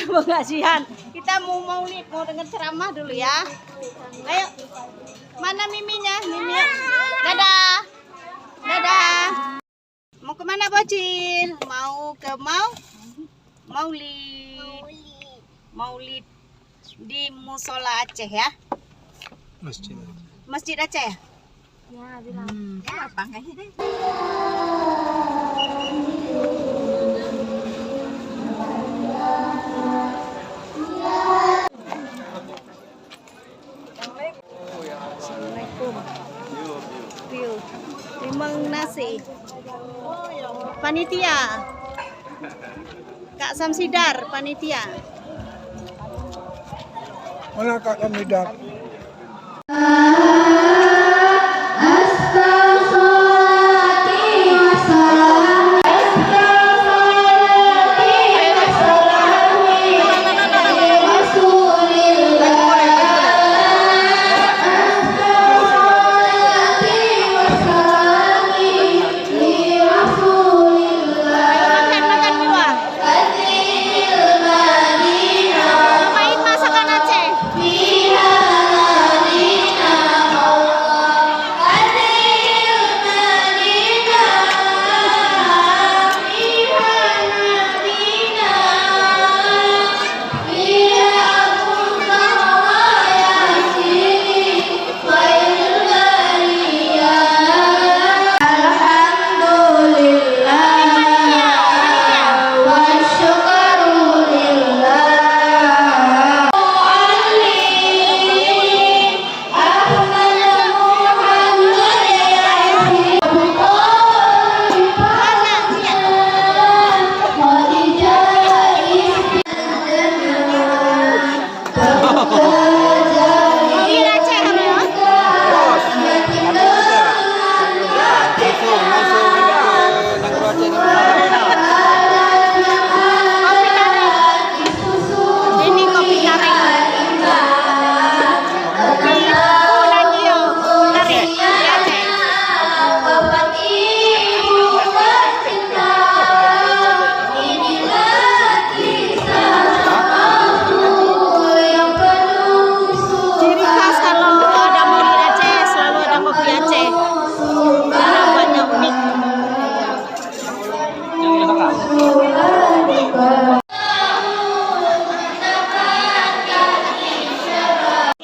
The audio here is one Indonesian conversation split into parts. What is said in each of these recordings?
pengajian. Kita mau dengar ceramah dulu ya. Ayo. Mana Miminya? Mimi. Dadah. Dadah. Mau kemana Bocil? Mau ke Maulid di Musola Aceh ya? Masjid Aceh ya? Ya, bilang. Ya, apa enggak sih? Assalamualaikum. View. Limang nasi. Panitia. Kak Samsidar, panitia. Mana Kak Samsidar?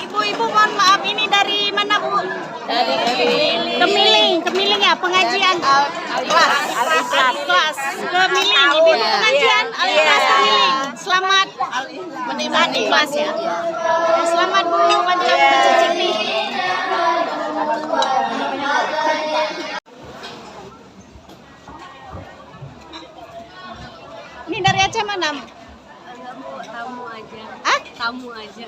Ibu-ibu mohon maaf, ini dari mana Bu? Dari Kemiling ya, pengajian Al-Ikhlas Kemiling, ibu pengajian Al-Ikhlas Kemiling. Selamat menikmati kelas ya. Selamat Bu mencicipi. Ini dari Aceh mana? Tamu aja. Ah? Tamu aja.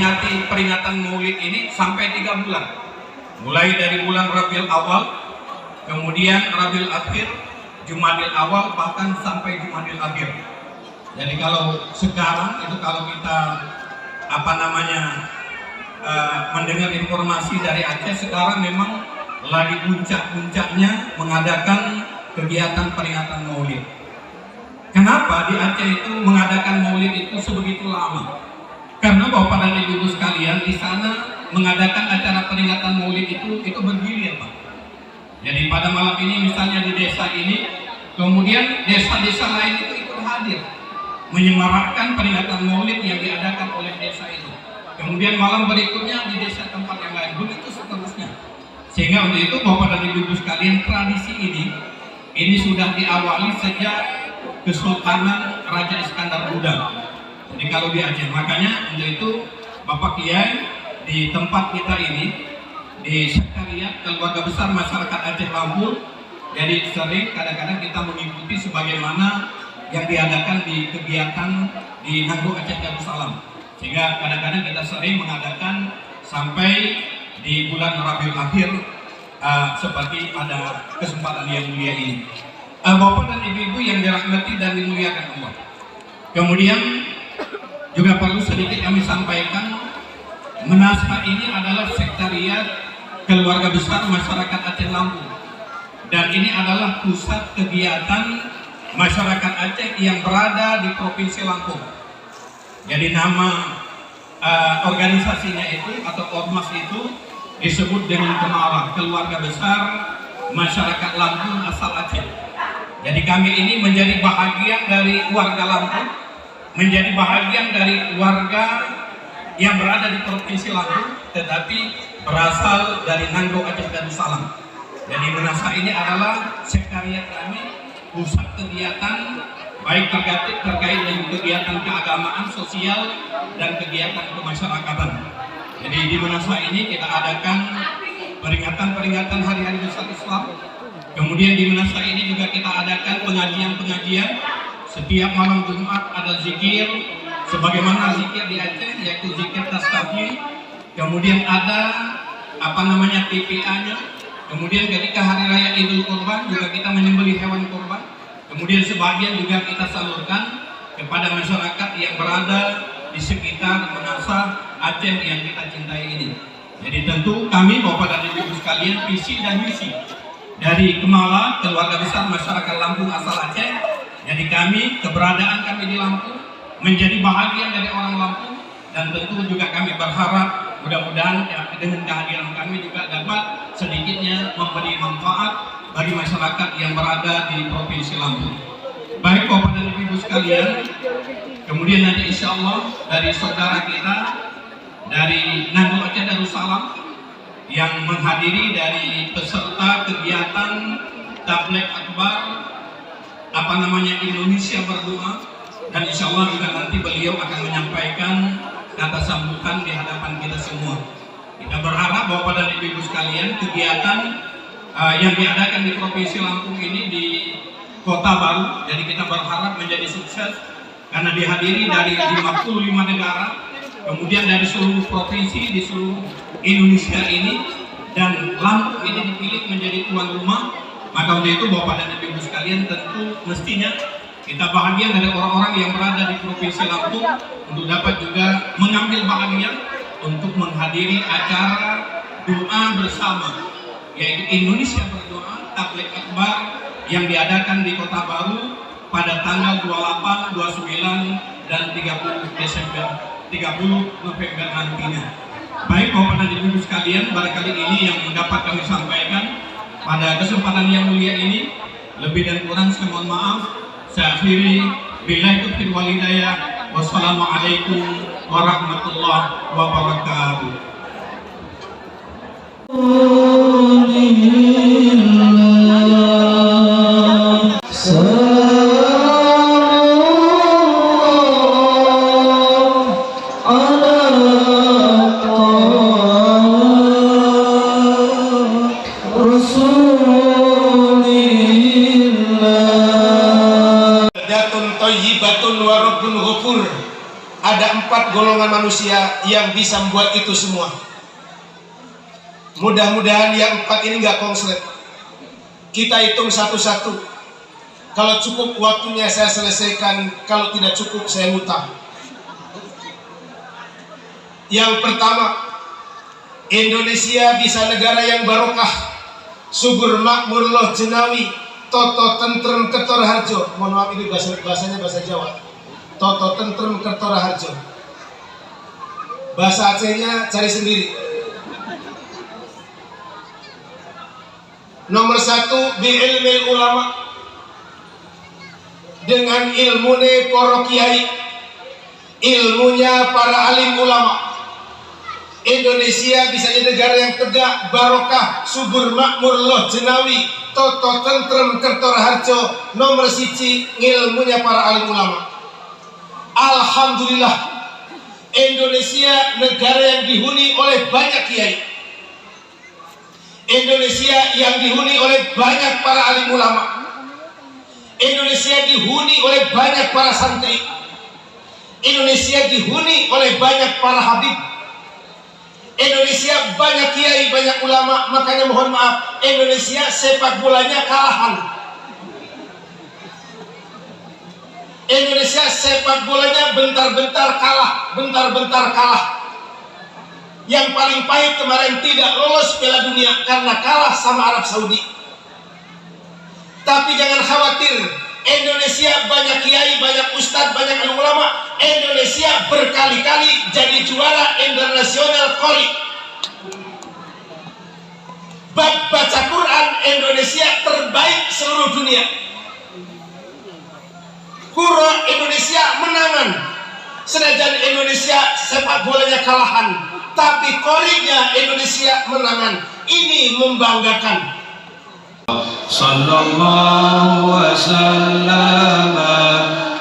memperingati peringatan Maulid ini sampai 3 bulan. Mulai dari bulan Rabiul Awal, kemudian Rabiul Akhir, Jumadil Awal, bahkan sampai Jumadil Akhir. Jadi kalau sekarang itu kalau kita mendengar informasi dari Aceh, sekarang memang lagi puncak-puncaknya mengadakan kegiatan peringatan Maulid. Kenapa di Aceh itu mengadakan Maulid itu sebegitu lama? Karena Bapak dan Ibu sekalian, di sana mengadakan acara peringatan Maulid itu bergilir, Pak. Jadi pada malam ini misalnya di desa ini, kemudian desa-desa lain itu ikut hadir menyemarakkan peringatan Maulid yang diadakan oleh desa itu. Kemudian malam berikutnya di desa tempat yang lain, begitu seterusnya. Sehingga untuk itu Bapak dan Ibu sekalian, tradisi ini sudah diawali sejak Kesultanan Raja Iskandar Muda. Jadi kalau di Aceh, makanya untuk itu Bapak Kiai di tempat kita ini, di Sekretariat Keluarga Besar Masyarakat Aceh Lampung, jadi sering kadang-kadang kita mengikuti sebagaimana yang diadakan di kegiatan di Nanggung Aceh Darussalam. Sehingga kadang-kadang kita sering mengadakan sampai di bulan Rabiul Akhir, seperti pada kesempatan yang mulia ini. Bapak dan Ibu yang dirahmati dan dimuliakan Allah. Kemudian juga perlu sedikit kami sampaikan, Menasha ini adalah Sekretariat Keluarga Besar Masyarakat Aceh Lampung, dan ini adalah pusat kegiatan masyarakat Aceh yang berada di Provinsi Lampung. Jadi nama organisasinya itu atau ormas itu disebut dengan Kemala, Keluarga Besar Masyarakat Lampung asal Aceh. Jadi kami ini menjadi bahagian dari warga Lampung, menjadi bahagian dari warga yang berada di Provinsi Lampung, tetapi berasal dari Nanggung Aceh Darussalam. Jadi Menasha ini adalah sekretariat kami, pusat kegiatan baik terkait dengan kegiatan keagamaan, sosial, dan kegiatan kemasyarakatan. Jadi di Menasha ini kita adakan peringatan hari-hari besar Islam. Kemudian di Menasha ini juga kita adakan pengajian-pengajian. Setiap malam Jumat ada zikir, sebagaimana zikir di Aceh, yaitu zikir tasbih. Kemudian ada TPA-nya. Kemudian ketika hari raya Idul Kurban juga kita menyembelih hewan kurban. Kemudian sebagian juga kita salurkan kepada masyarakat yang berada di sekitar Menasha Aceh yang kita cintai ini. Jadi tentu kami Bapak dan Ibu sekalian, visi dan misi dari Kemala, Keluarga Besar Masyarakat Lampung asal Aceh. Jadi keberadaan kami di Lampung menjadi bahagian dari orang Lampung, dan tentu juga kami berharap mudah-mudahan dengan kehadiran kami juga dapat sedikitnya memberi manfaat bagi masyarakat yang berada di Provinsi Lampung. Baik Bapak dan Ibu sekalian, kemudian nanti insya Allah dari saudara kita dari Nanggung Aceh Darussalam yang menghadiri dari peserta kegiatan Tabligh Akbar Indonesia Berdoa, dan insya Allah juga nanti beliau akan menyampaikan kata sambutan di hadapan kita semua. Kita berharap Bapak dan Ibu sekalian, kegiatan yang diadakan di Provinsi Lampung ini di Kota Baru, jadi kita berharap menjadi sukses karena dihadiri dari 55 negara, kemudian dari seluruh provinsi di seluruh Indonesia ini, dan Lampung ini dipilih menjadi tuan rumah. Maka untuk itu Bapak dan Ibu sekalian, tentu mestinya kita bahagian dari orang-orang yang berada di Provinsi Lampung untuk dapat juga mengambil bahagian untuk menghadiri acara doa bersama, yaitu Indonesia Berdoa Tabligh Akbar yang diadakan di Kota Baru pada tanggal 28, 29, dan 30 November nantinya. Baik Bapak dan Ibu sekalian, barangkali ini yang dapat kami sampaikan pada kesempatan yang mulia ini. Lebih dan kurang saya mohon maaf. Saya akhiri, billahi taufiq wal hidayah. Wassalamualaikum warahmatullahi wabarakatuh. Ada 4 golongan manusia manusia yang bisa membuat itu semua. Mudah-mudahan yang 4 ini nggak konslet. Kita hitung satu-satu. Kalau cukup waktunya saya selesaikan, kalau tidak cukup saya hutang. Yang pertama, Indonesia bisa negara yang barokah, subur makmur loh jenawi, toto tentrem ketor harjo. Mohon maaf ini bahasanya bahasa Jawa. Toto tentrem ketor harjo. Bahasa Acehnya cari sendiri. Nomor 1, bi ilmil ulama. Dengan ilmune para kiai, ilmunya para alim ulama, Indonesia bisa jadi negara yang tegak, barokah, subur makmur loh jenawi, toto tentrem kertor harjo. Nomor 1, ilmunya para alim ulama. Alhamdulillah, Indonesia negara yang dihuni oleh banyak kiai, Indonesia yang dihuni oleh banyak para alim ulama, Indonesia dihuni oleh banyak para santri, Indonesia dihuni oleh banyak para habib, Indonesia banyak kiai, banyak ulama. Makanya mohon maaf, Indonesia sepak bolanya kalahan. Indonesia sepak bolanya bentar-bentar kalah, bentar-bentar kalah. Yang paling pahit kemarin tidak lolos Piala Dunia karena kalah sama Arab Saudi. Tapi jangan khawatir, Indonesia banyak kiai, banyak ustadz, banyak ulama. Indonesia berkali-kali jadi juara internasional Qori. Bab baca Quran Indonesia terbaik seluruh dunia. Quran Indonesia menangan. Sedangkan Indonesia sepak bolanya kalahan, tapi Qorinya Indonesia menangan. Ini membanggakan. Sallallahu wasallam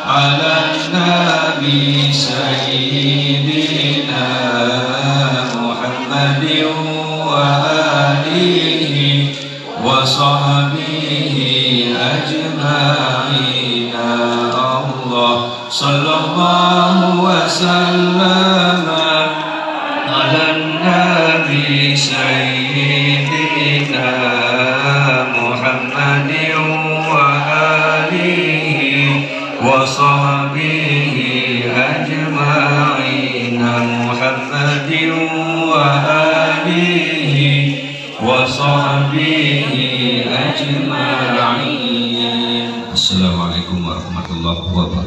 ala nabi sayyidina Muhammadin wa alihi wa sahbihi ajma'in. Allah sallallahu wasallam ala nabi sayyidina Muhammadin wa alihi wa sahbihi ajma'in. Muhammadin wa alihi wa sahbihi ajma'in. Assalamualaikum warahmatullahi wabarakatuh.